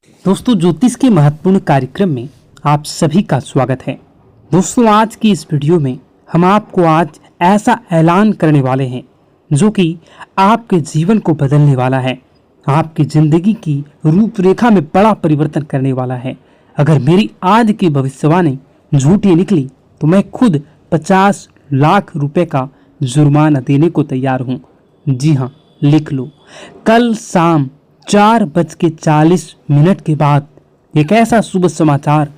दोस्तों, ज्योतिष के महत्वपूर्ण कार्यक्रम में आप सभी का स्वागत है। दोस्तों, आज की इस वीडियो में हम आपको आज ऐसा ऐलान करने वाले हैं जो कि आपके जीवन को बदलने वाला है, आपकी जिंदगी की रूपरेखा में बड़ा परिवर्तन करने वाला है। अगर मेरी आज की भविष्यवाणी झूठी निकली तो मैं खुद 50 लाख रुपए का जुर्माना देने को तैयार हूँ। जी हाँ, लिख लो। कल शाम 4:40 के बाद एक ऐसा शुभ समाचार,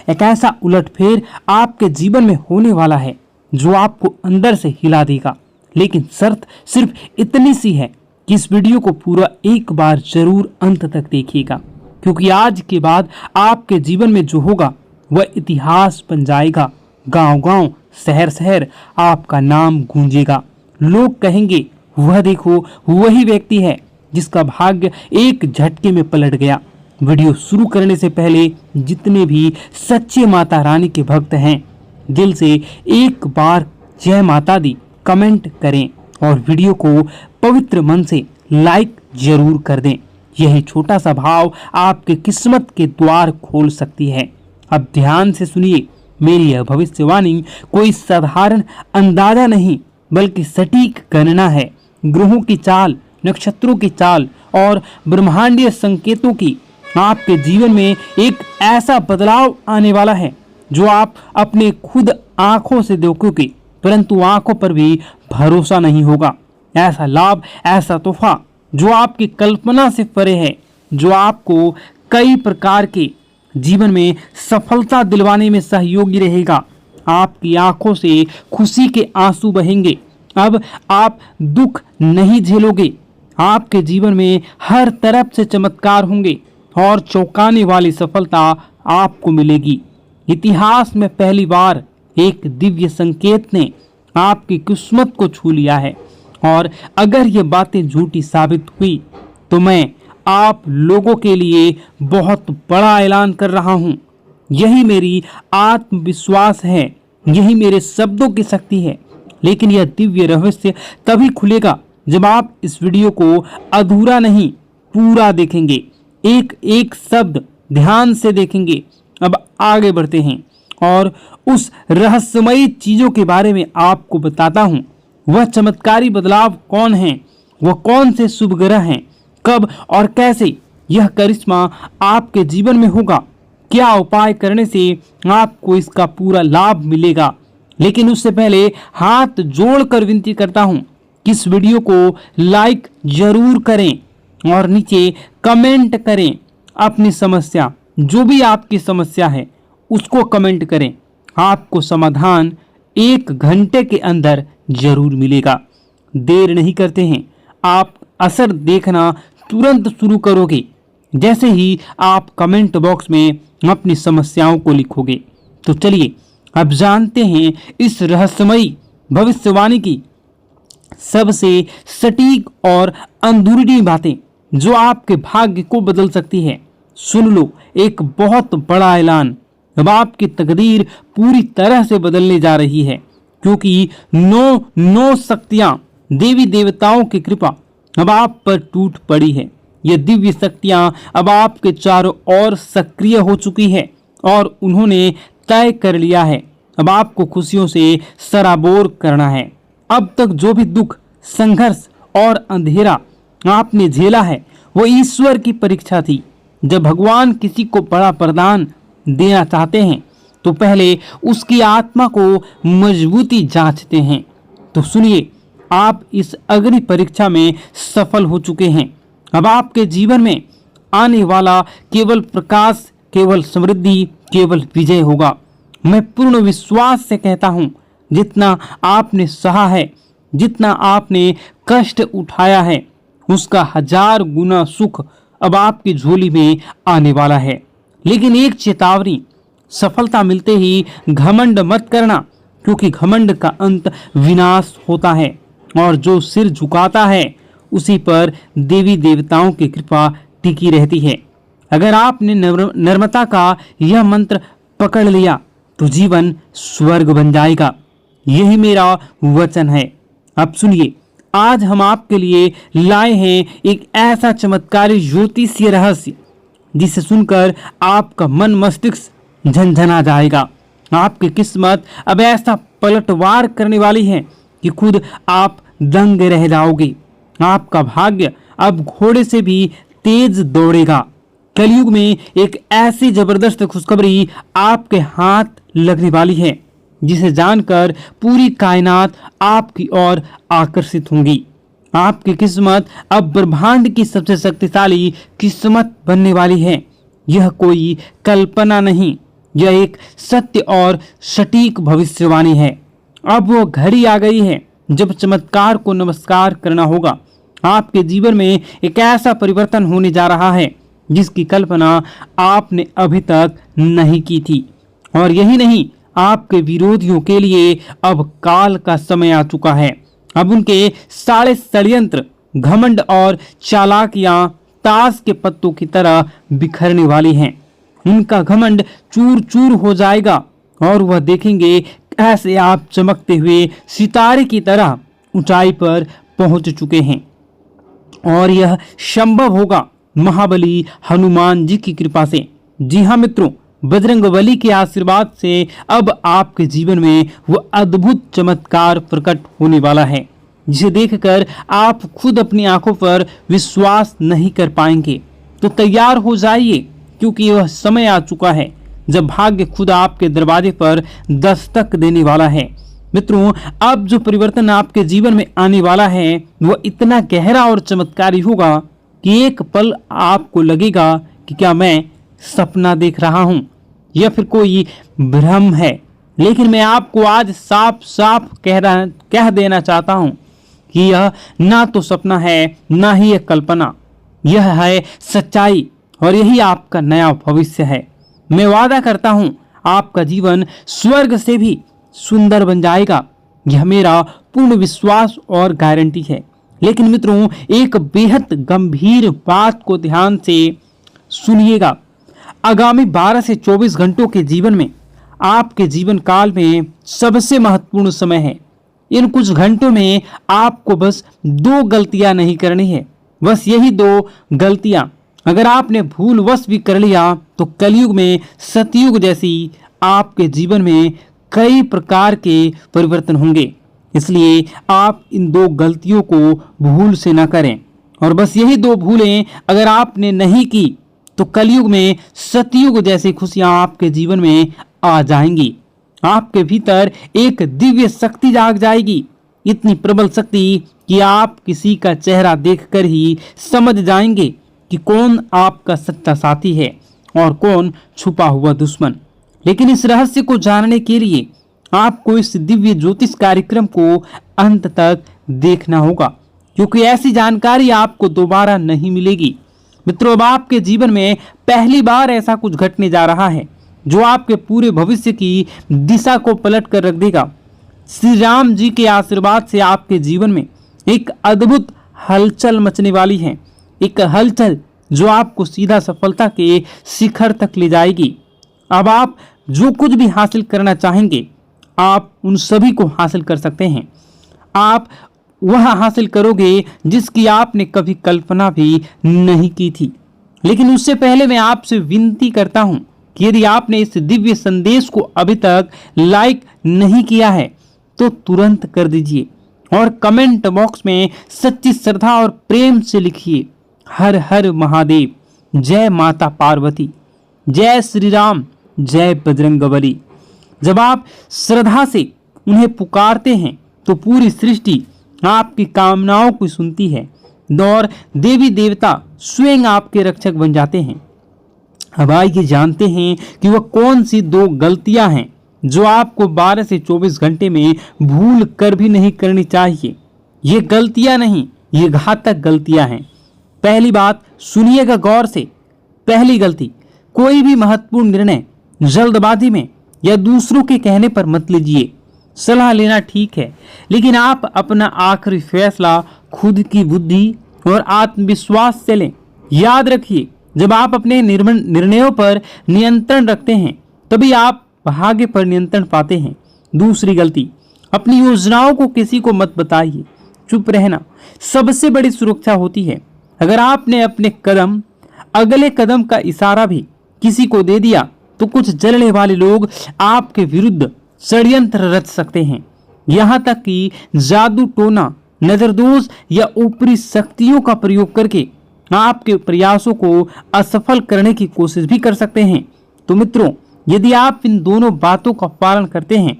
एक ऐसा उलटफेर आपके जीवन में होने वाला है जो आपको अंदर से हिला देगा। लेकिन शर्त सिर्फ इतनी सी है कि इस वीडियो को पूरा एक बार जरूर अंत तक देखिएगा, क्योंकि आज के बाद आपके जीवन में जो होगा वह इतिहास बन जाएगा। गांव-गांव, शहर-शहर आपका नाम गूंजेगा। लोग कहेंगे, वह देखो, वही व्यक्ति है जिसका भाग्य एक झटके में पलट गया। वीडियो शुरू करने से पहले जितने भी सच्चे माता रानी के भक्त हैं, दिल से एक बार जय माता दी कमेंट करें और वीडियो को पवित्र मन से लाइक जरूर कर दें। यही छोटा सा भाव आपके किस्मत के द्वार खोल सकती है। अब ध्यान से सुनिए, मेरी यह भविष्यवाणी कोई साधारण अंदाजा नहीं बल्कि सटीक गणना है। ग्रहों की चाल, नक्षत्रों की चाल और ब्रह्मांडीय संकेतों की आपके जीवन में एक ऐसा बदलाव आने वाला है जो आप अपने खुद आंखों से देखोगे, परंतु आंखों पर भी भरोसा नहीं होगा। ऐसा लाभ, ऐसा तोहफा जो आपकी कल्पना से परे है, जो आपको कई प्रकार के जीवन में सफलता दिलवाने में सहयोगी रहेगा। आपकी आंखों से खुशी के आंसू बहेंगे। अब आप दुख नहीं झेलोगे। आपके जीवन में हर तरफ से चमत्कार होंगे और चौंकाने वाली सफलता आपको मिलेगी। इतिहास में पहली बार एक दिव्य संकेत ने आपकी किस्मत को छू लिया है, और अगर ये बातें झूठी साबित हुई तो मैं आप लोगों के लिए बहुत बड़ा ऐलान कर रहा हूँ। यही मेरी आत्मविश्वास है, यही मेरे शब्दों की शक्ति है। लेकिन यह दिव्य रहस्य तभी खुलेगा जब आप इस वीडियो को अधूरा नहीं, पूरा देखेंगे, एक एक शब्द ध्यान से देखेंगे। अब आगे बढ़ते हैं और उस रहस्यमयी चीजों के बारे में आपको बताता हूं। वह चमत्कारी बदलाव कौन है, वह कौन से शुभ ग्रह हैं, कब और कैसे यह करिश्मा आपके जीवन में होगा, क्या उपाय करने से आपको इसका पूरा लाभ मिलेगा। लेकिन उससे पहले हाथ जोड़कर विनती करता हूं कि इस वीडियो को लाइक जरूर करें और नीचे कमेंट करें अपनी समस्या, जो भी आपकी समस्या है उसको कमेंट करें। आपको समाधान 1 घंटे के अंदर जरूर मिलेगा। देर नहीं करते हैं, आप असर देखना तुरंत शुरू करोगे जैसे ही आप कमेंट बॉक्स में अपनी समस्याओं को लिखोगे। तो चलिए अब जानते हैं इस रहस्यमयी भविष्यवाणी की सबसे सटीक और अंदरूनी बातें जो आपके भाग्य को बदल सकती है। सुन लो, एक बहुत बड़ा ऐलान। अब आपकी तकदीर पूरी तरह से बदलने जा रही है, क्योंकि 9 शक्तियां, देवी देवताओं की कृपा अब आप पर टूट पड़ी है। ये दिव्य शक्तियां अब आपके चारों ओर सक्रिय हो चुकी है और उन्होंने तय कर लिया है अब आपको खुशियों से सराबोर करना है। अब तक जो भी दुख, संघर्ष और अंधेरा आपने झेला है वो ईश्वर की परीक्षा थी। जब भगवान किसी को बड़ा वरदान देना चाहते हैं तो पहले उसकी आत्मा को मजबूती जांचते हैं। तो सुनिए, आप इस अग्नि परीक्षा में सफल हो चुके हैं। अब आपके जीवन में आने वाला केवल प्रकाश, केवल समृद्धि, केवल विजय होगा। मैं पूर्ण विश्वास से कहता हूं, जितना आपने सहा है, जितना आपने कष्ट उठाया है, उसका 1000 गुना सुख अब आपकी झोली में आने वाला है। लेकिन एक चेतावनी, सफलता मिलते ही घमंड मत करना, क्योंकि घमंड का अंत विनाश होता है और जो सिर झुकाता है उसी पर देवी देवताओं की कृपा टिकी रहती है। अगर आपने नम्रता का यह मंत्र पकड़ लिया तो जीवन स्वर्ग बन जाएगा। यही मेरा वचन है। अब सुनिए, आज हम आपके लिए लाए हैं एक ऐसा चमत्कारी ज्योतिषीय रहस्य जिसे सुनकर आपका मन मस्तिष्क झनझना जाएगा। आपकी किस्मत अब ऐसा पलटवार करने वाली है कि खुद आप दंग रह जाओगे। आपका भाग्य अब घोड़े से भी तेज दौड़ेगा। कलयुग में एक ऐसी जबरदस्त खुशखबरी आपके हाथ लगने वाली है जिसे जानकर पूरी कायनात आपकी ओर आकर्षित होंगी। आपकी किस्मत अब ब्रह्मांड की सबसे शक्तिशाली किस्मत बनने वाली है। यह कोई कल्पना नहीं, यह एक सत्य और सटीक भविष्यवाणी है। अब वो घड़ी आ गई है जब चमत्कार को नमस्कार करना होगा। आपके जीवन में एक ऐसा परिवर्तन होने जा रहा है जिसकी कल्पना आपने अभी तक नहीं की थी। और यही नहीं, आपके विरोधियों के लिए अब काल का समय आ चुका है। अब उनके सारे षड्यंत्र, घमंड और चालाकियां ताश के पत्तों की तरह बिखरने वाली हैं। उनका घमंड चूर चूर हो जाएगा और वह देखेंगे कैसे आप चमकते हुए सितारे की तरह ऊंचाई पर पहुंच चुके हैं। और यह संभव होगा महाबली हनुमान जी की कृपा से। जी हाँ मित्रों, बजरंगबली के आशीर्वाद से अब आपके जीवन में वो अद्भुत चमत्कार प्रकट होने वाला है जिसे देखकर आप खुद अपनी आंखों पर विश्वास नहीं कर पाएंगे। तो तैयार हो जाइए, क्योंकि वह समय आ चुका है जब भाग्य खुद आपके दरवाजे पर दस्तक देने वाला है। मित्रों, अब जो परिवर्तन आपके जीवन में आने वाला है वह इतना गहरा और चमत्कारी होगा कि एक पल आपको लगेगा कि क्या मैं सपना देख रहा हूं या फिर कोई भ्रम है। लेकिन मैं आपको आज साफ साफ कह देना चाहता हूं कि यह ना तो सपना है ना ही एक कल्पना, यह है सच्चाई और यही आपका नया भविष्य है। मैं वादा करता हूं आपका जीवन स्वर्ग से भी सुंदर बन जाएगा। यह मेरा पूर्ण विश्वास और गारंटी है। लेकिन मित्रों, एक बेहद गंभीर बात को ध्यान से सुनिएगा। आगामी 12 से 24 घंटों के जीवन में आपके जीवन काल में सबसे महत्वपूर्ण समय है। इन कुछ घंटों में आपको बस 2 गलतियां नहीं करनी है। बस यही 2 गलतियां अगर आपने भूलवश भी कर लिया तो कलयुग में सतयुग जैसी आपके जीवन में कई प्रकार के परिवर्तन होंगे। इसलिए आप इन 2 गलतियों को भूल से न करें। और बस यही 2 भूलें अगर आपने नहीं की तो कलयुग में सतयुग जैसी खुशियां आपके जीवन में आ जाएंगी। आपके भीतर एक दिव्य शक्ति जाग जाएगी, इतनी प्रबल शक्ति कि आप किसी का चेहरा देखकर ही समझ जाएंगे कि कौन आपका सच्चा साथी है और कौन छुपा हुआ दुश्मन। लेकिन इस रहस्य को जानने के लिए आपको इस दिव्य ज्योतिष कार्यक्रम को अंत तक देखना होगा, क्योंकि ऐसी जानकारी आपको दोबारा नहीं मिलेगी। मित्रों, अब आपके जीवन में पहली बार ऐसा कुछ घटने जा रहा है जो आपके पूरे भविष्य की दिशा को पलट कर रख देगा। श्री राम जी के आशीर्वाद से आपके जीवन में एक अद्भुत हलचल मचने वाली है। एक हलचल जो आपको सीधा सफलता के शिखर तक ले जाएगी। अब आप जो कुछ भी हासिल करना चाहेंगे आप उन सभी को हासिल कर सकते हैं। आप वह हासिल करोगे जिसकी आपने कभी कल्पना भी नहीं की थी। लेकिन उससे पहले मैं आपसे विनती करता हूं कि यदि आपने इस दिव्य संदेश को अभी तक लाइक नहीं किया है तो तुरंत कर दीजिए और कमेंट बॉक्स में सच्ची श्रद्धा और प्रेम से लिखिए, हर हर महादेव, जय माता पार्वती, जय श्री राम, जय बजरंगबली। जब आप श्रद्धा से उन्हें पुकारते हैं तो पूरी सृष्टि आपकी कामनाओं को सुनती है और देवी देवता स्वयं आपके रक्षक बन जाते हैं। अब आइए जानते हैं कि वह कौन सी 2 गलतियां हैं जो आपको 12 से 24 घंटे में भूल कर भी नहीं करनी चाहिए। ये गलतियां नहीं, ये घातक गलतियां हैं। पहली बात सुनिएगा गौर से। पहली गलती, कोई भी महत्वपूर्ण निर्णय जल्दबाजी में या दूसरों के कहने पर मत लीजिए। सलाह लेना ठीक है, लेकिन आप अपना आखिरी फैसला खुद की बुद्धि और आत्मविश्वास से लें। याद रखिए, जब आप अपने निर्णयों पर नियंत्रण रखते हैं तभी आप भाग्य पर नियंत्रण पाते हैं। दूसरी गलती, अपनी योजनाओं को किसी को मत बताइए। चुप रहना सबसे बड़ी सुरक्षा होती है। अगर आपने अपने कदम अगले कदम का इशारा भी किसी को दे दिया तो कुछ जलने वाले लोग आपके विरुद्ध षड्यंत्र रच सकते हैं। यहाँ तक कि जादू टोना, नजरदोष या ऊपरी शक्तियों का प्रयोग करके आपके प्रयासों को असफल करने की कोशिश भी कर सकते हैं। तो मित्रों, यदि आप इन दोनों बातों का पालन करते हैं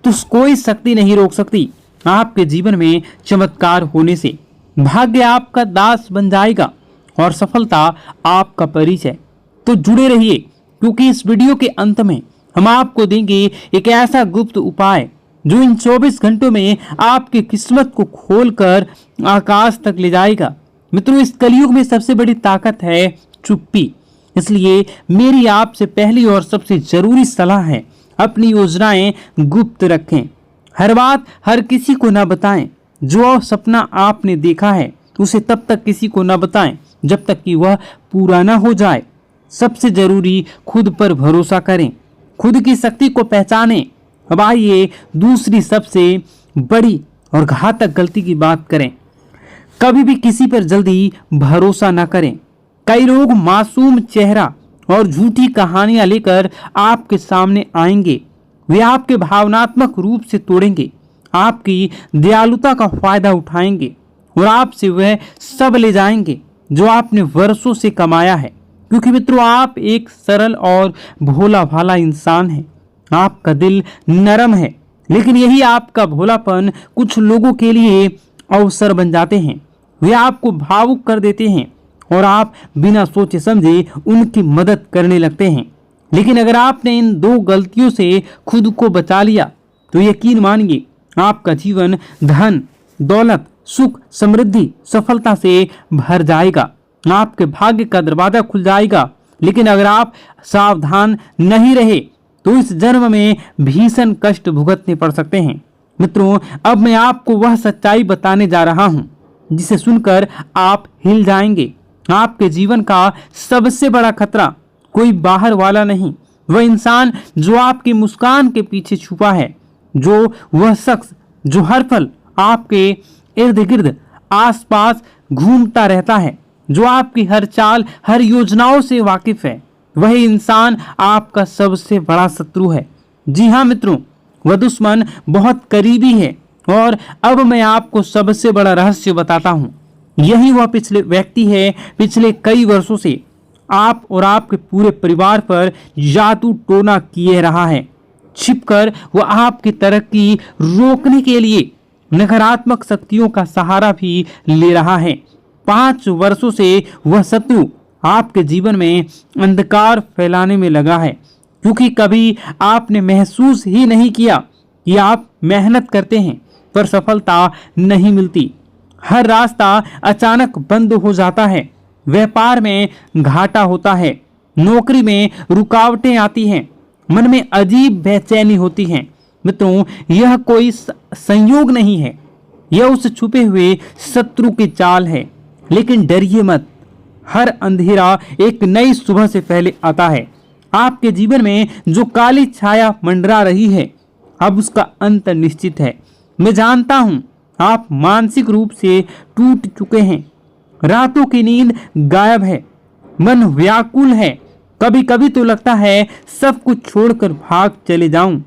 तो कोई शक्ति नहीं रोक सकती आपके जीवन में चमत्कार होने से। भाग्य आपका दास बन जाएगा और सफलता आपका परिचय। तो जुड़े रहिए, क्योंकि इस वीडियो के अंत में हम आपको देंगे एक ऐसा गुप्त उपाय जो इन 24 घंटों में आपकी किस्मत को खोलकर आकाश तक ले जाएगा। मित्रों, इस कलयुग में सबसे बड़ी ताकत है चुप्पी। इसलिए मेरी आपसे पहली और सबसे जरूरी सलाह है, अपनी योजनाएं गुप्त रखें। हर बात हर किसी को ना बताएं। जो सपना आपने देखा है उसे तब तक किसी को ना बताएं जब तक कि वह पूरा ना हो जाए। सबसे जरूरी, खुद पर भरोसा करें, खुद की शक्ति को पहचानें। अब आइए दूसरी सबसे बड़ी और घातक गलती की बात करें। कभी भी किसी पर जल्दी भरोसा ना करें। कई लोग मासूम चेहरा और झूठी कहानियां लेकर आपके सामने आएंगे। वे आपके भावनात्मक रूप से तोड़ेंगे, आपकी दयालुता का फायदा उठाएंगे और आपसे वह सब ले जाएंगे जो आपने वर्षों से कमाया है। क्योंकि मित्रों, आप एक सरल और भोला भाला इंसान हैं। आपका दिल नरम है, लेकिन यही आपका भोलापन कुछ लोगों के लिए अवसर बन जाते हैं। वे आपको भावुक कर देते हैं और आप बिना सोचे समझे उनकी मदद करने लगते हैं। लेकिन अगर आपने इन दो गलतियों से खुद को बचा लिया तो यकीन मानिए, आपका जीवन धन, दौलत, सुख, समृद्धि, सफलता से भर जाएगा। आपके भाग्य का दरवाजा खुल जाएगा। लेकिन अगर आप सावधान नहीं रहे तो इस जन्म में भीषण कष्ट भुगतने पड़ सकते हैं। मित्रों, अब मैं आपको वह सच्चाई बताने जा रहा हूं जिसे सुनकर आप हिल जाएंगे। आपके जीवन का सबसे बड़ा खतरा कोई बाहर वाला नहीं, वह इंसान जो आपकी मुस्कान के पीछे छुपा है, जो वह शख्स जो हर पल आपके इर्द गिर्द आसपास घूमता रहता है, जो आपकी हर चाल, हर योजनाओं से वाकिफ है। वही इंसान आपका सबसे बड़ा शत्रु है। जी हाँ मित्रों, वह दुश्मन बहुत करीबी है। और अब मैं आपको सबसे बड़ा रहस्य बताता हूँ। यही वह पिछले व्यक्ति है, पिछले कई वर्षों से आप और आपके पूरे परिवार पर जादू टोना किए रहा है। छिपकर वह आपकी तरक्की रोकने के लिए नकारात्मक शक्तियों का सहारा भी ले रहा है। 5 वर्षों से वह शत्रु आपके जीवन में अंधकार फैलाने में लगा है, क्योंकि कभी आपने महसूस ही नहीं किया कि आप मेहनत करते हैं पर सफलता नहीं मिलती। हर रास्ता अचानक बंद हो जाता है, व्यापार में घाटा होता है, नौकरी में रुकावटें आती हैं, मन में अजीब बेचैनी होती है। मित्रों, यह कोई संयोग नहीं है, यह उस छुपे हुए शत्रु की चाल है। लेकिन डरिए मत, हर अंधेरा एक नई सुबह से पहले आता है। आपके जीवन में जो काली छाया मंडरा रही है, अब उसका अंत निश्चित है। मैं जानता हूं आप मानसिक रूप से टूट चुके हैं, रातों की नींद गायब है, मन व्याकुल है। कभी कभी तो लगता है सब कुछ छोड़कर भाग चले जाऊं।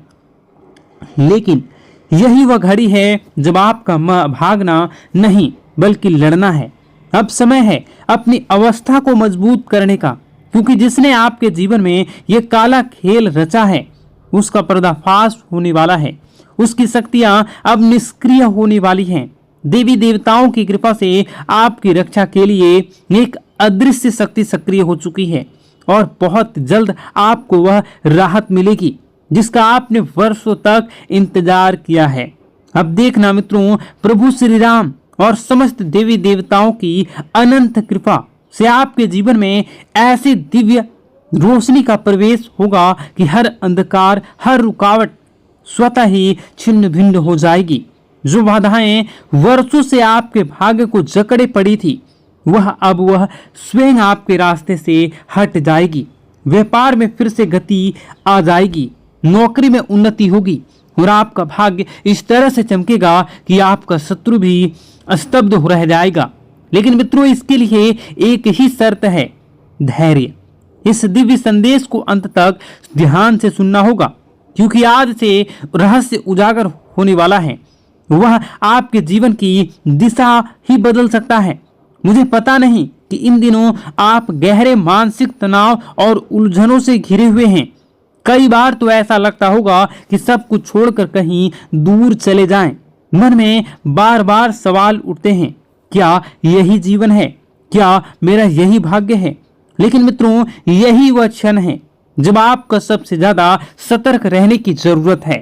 लेकिन यही वह घड़ी है जब आपका भागना नहीं बल्कि लड़ना है। अब समय है अपनी अवस्था को मजबूत करने का, क्योंकि जिसने आपके जीवन में यह काला खेल रचा है उसका पर्दाफाश होने वाला है। उसकी शक्तियां अब निष्क्रिय होने वाली हैं। देवी देवताओं की कृपा से आपकी रक्षा के लिए एक अदृश्य शक्ति सक्रिय हो चुकी है और बहुत जल्द आपको वह राहत मिलेगी जिसका आपने वर्षों तक इंतजार किया है। अब देखना मित्रों, प्रभु श्री राम और समस्त देवी देवताओं की अनंत कृपा से आपके जीवन में ऐसी दिव्य रोशनी का प्रवेश होगा कि हर अंधकार, हर रुकावट स्वतः ही छिन्न भिन्न हो जाएगी। जो बाधाएं वर्षों से आपके भाग्य को जकड़े पड़ी थी, वह स्वयं आपके रास्ते से हट जाएगी। व्यापार में फिर से गति आ जाएगी, नौकरी में उन्नति होगी और आपका भाग्य इस तरह से चमकेगा कि आपका शत्रु भी स्तब्ध हो रह जाएगा। लेकिन मित्रों, इसके लिए एक ही शर्त है, धैर्य। इस दिव्य संदेश को अंत तक ध्यान से सुनना होगा, क्योंकि आज से रहस्य उजागर होने वाला है। वह आपके जीवन की दिशा ही बदल सकता है। मुझे पता नहीं कि इन दिनों आप गहरे मानसिक तनाव और उलझनों से घिरे हुए हैं। कई बार तो ऐसा लगता होगा कि सब कुछ छोड़कर कहीं दूर चले जाएं। मन में बार बार सवाल उठते हैं, क्या यही जीवन है? क्या मेरा यही भाग्य है? लेकिन मित्रों, यही वह क्षण है जब आपको सबसे ज्यादा सतर्क रहने की जरूरत है,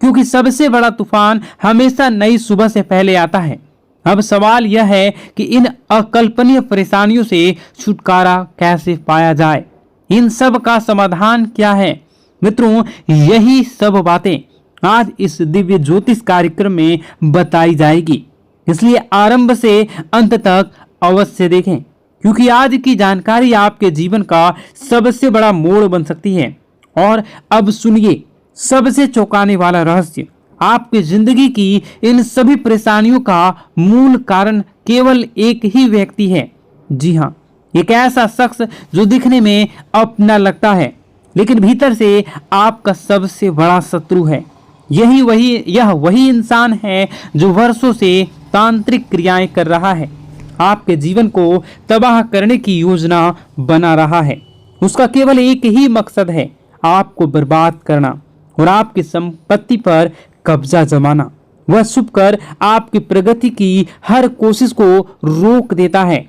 क्योंकि सबसे बड़ा तूफान हमेशा नई सुबह से पहले आता है। अब सवाल यह है कि इन अकल्पनीय परेशानियों से छुटकारा कैसे पाया जाए? इन सब का समाधान क्या है? मित्रों, यही सब बातें आज इस दिव्य ज्योतिष कार्यक्रम में बताई जाएगी, इसलिए आरंभ से अंत तक अवश्य देखें, क्योंकि आज की जानकारी आपके जीवन का सबसे बड़ा मोड़ बन सकती है। और अब सुनिए सबसे चौंकाने वाला रहस्य। आपकी जिंदगी की इन सभी परेशानियों का मूल कारण केवल एक ही व्यक्ति है। जी हाँ, एक ऐसा शख्स जो दिखने में अपना लगता है, लेकिन भीतर से आपका सबसे बड़ा शत्रु है। यह वही इंसान है जो वर्षों से तांत्रिक क्रियाएं कर रहा है, आपके जीवन को तबाह करने की योजना बना रहा है। उसका केवल एक ही मकसद है, आपको बर्बाद करना और आपकी संपत्ति पर कब्जा जमाना। वह छुपकर आपकी प्रगति की हर कोशिश को रोक देता है।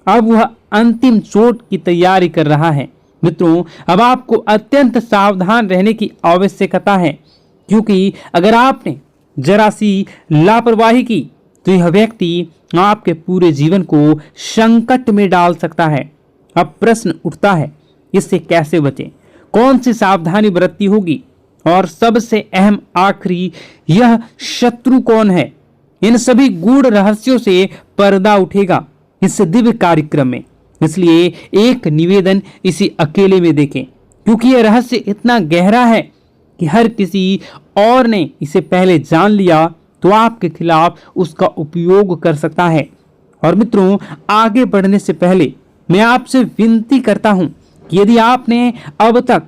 अब वह अंतिम चोट की तैयारी कर रहा है। मित्रों, अब आपको अत्यंत सावधान रहने की आवश्यकता है, क्योंकि अगर आपने जरा सी लापरवाही की तो यह व्यक्ति आपके पूरे जीवन को संकट में डाल सकता है। अब प्रश्न उठता है, इससे कैसे बचें? कौन सी सावधानी बरतनी होगी? और सबसे अहम आखिरी, यह शत्रु कौन है? इन सभी गूढ़ रहस्यों से पर्दा उठेगा इस दिव्य कार्यक्रम में। इसलिए एक निवेदन, इसी अकेले में देखें, क्योंकि यह रहस्य इतना गहरा है कि हर किसी और ने इसे पहले जान लिया तो आपके खिलाफ उसका उपयोग कर सकता है। और मित्रों, आगे बढ़ने से पहले मैं आपसे विनती करता हूं कि यदि आपने अब तक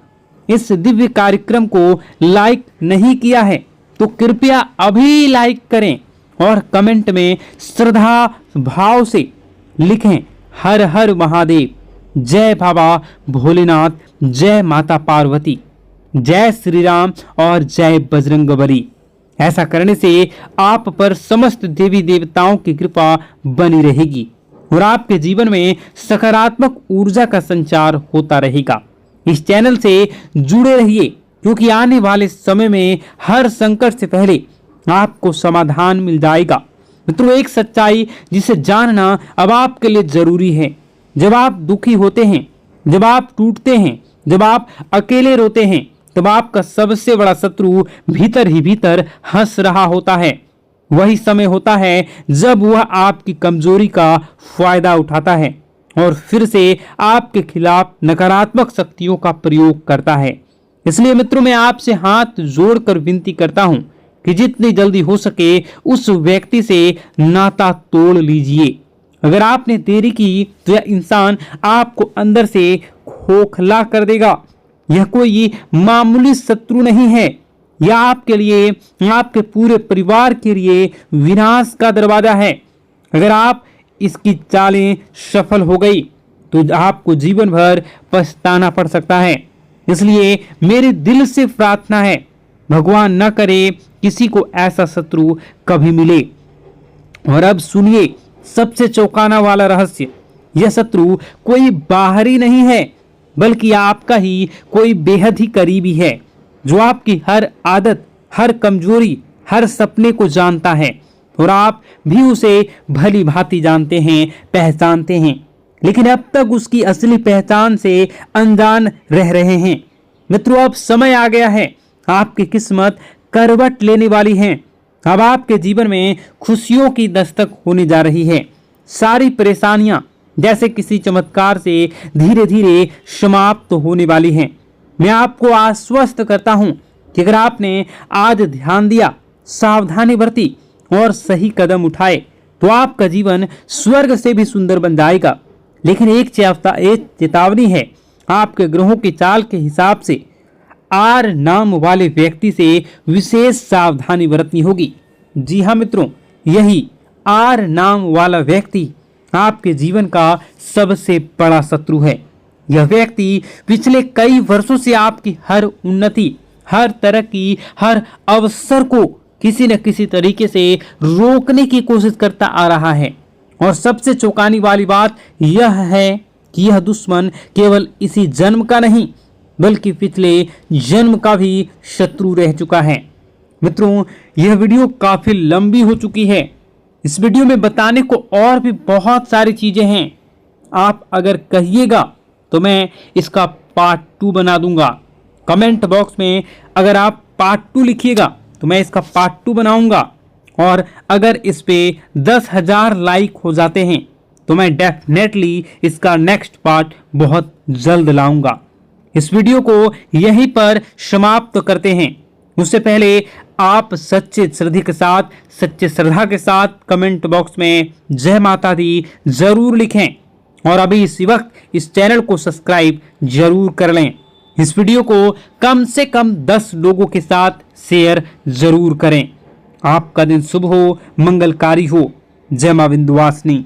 इस दिव्य कार्यक्रम को लाइक नहीं किया है तो कृपया अभी लाइक करें और कमेंट में श्रद्धा भाव से लिखें, हर हर महादेव, जय बाबा भोलेनाथ, जय माता पार्वती, जय श्री राम और जय बजरंगबली। ऐसा करने से आप पर समस्त देवी देवताओं की कृपा बनी रहेगी और आपके जीवन में सकारात्मक ऊर्जा का संचार होता रहेगा। इस चैनल से जुड़े रहिए, क्योंकि आने वाले समय में हर संकट से पहले आपको समाधान मिल जाएगा। मित्रों, एक सच्चाई जिसे जानना अब आपके लिए जरूरी है। जब आप दुखी होते हैं, जब आप टूटते हैं, जब आप अकेले रोते हैं, तब आपका सबसे बड़ा शत्रु भीतर ही भीतर हंस रहा होता है। वही समय होता है जब वह आपकी कमजोरी का फायदा उठाता है और फिर से आपके खिलाफ नकारात्मक शक्तियों का प्रयोग करता है। इसलिए मित्रों, मैं आपसे हाथ जोड़कर विनती करता हूं कि जितनी जल्दी हो सके उस व्यक्ति से नाता तोड़ लीजिए। अगर आपने देरी की तो यह इंसान आपको अंदर से खोखला कर देगा। यह कोई मामूली शत्रु नहीं है, यह आपके लिए, आपके पूरे परिवार के लिए विनाश का दरवाजा है। अगर आप इसकी चालें सफल हो गई तो आपको जीवन भर पछताना पड़ सकता है। इसलिए मेरे दिल से प्रार्थना है, भगवान न करे किसी को ऐसा शत्रु कभी मिले। और अब सुनिए सबसे चौंकाना वाला रहस्य। यह शत्रु कोई बाहरी नहीं है, बल्कि आपका ही कोई बेहद ही करीबी है, जो आपकी हर आदत, हर कमजोरी, हर सपने को जानता है और आप भी उसे भली भांति जानते हैं, पहचानते हैं, लेकिन अब तक उसकी असली पहचान से अनजान रह रहे हैं। मित्रों, अब समय आ गया है, आपकी किस्मत करवट लेने वाली है। अब आपके जीवन में खुशियों की दस्तक होने जा रही है। सारी परेशानियां जैसे किसी चमत्कार से धीरे धीरे समाप्त होने वाली हैं। मैं आपको आश्वस्त करता हूं कि अगर आपने आज ध्यान दिया, सावधानी बरती और सही कदम उठाए तो आपका जीवन स्वर्ग से भी सुंदर बन जाएगा। लेकिन एक चेतावनी है, आपके ग्रहों की चाल के हिसाब से आर नाम वाले व्यक्ति से विशेष सावधानी बरतनी होगी। जी हाँ मित्रों, यही आर नाम वाला व्यक्ति आपके जीवन का सबसे बड़ा शत्रु है। यह व्यक्ति पिछले कई वर्षों से आपकी हर उन्नति, हर तरक्की, हर अवसर को किसी न किसी तरीके से रोकने की कोशिश करता आ रहा है। और सबसे चौंकाने वाली बात यह है कि यह दुश्मन केवल इसी जन्म का नहीं बल्कि पिछले जन्म का भी शत्रु रह चुका है। मित्रों, यह वीडियो काफी लंबी हो चुकी है। इस वीडियो में बताने को और भी बहुत सारी चीजें हैं। आप अगर कहिएगा तो मैं इसका पार्ट 2 बना दूंगा। कमेंट बॉक्स में अगर आप पार्ट 2 लिखिएगा तो मैं इसका पार्ट 2 बनाऊंगा। और अगर इस पे 10,000 लाइक हो जाते हैं तो मैं डेफिनेटली इसका नेक्स्ट पार्ट बहुत जल्द लाऊंगा। इस वीडियो को यहीं पर समाप्त करते हैं। उससे पहले आप सच्चे श्रद्धा के साथ कमेंट बॉक्स में जय माता दी जरूर लिखें। और अभी इसी वक्त इस चैनल को सब्सक्राइब जरूर कर लें। इस वीडियो को कम से कम 10 लोगों के साथ शेयर जरूर करें। आपका दिन शुभ हो, मंगलकारी हो। जय मां विंध्यवासिनी।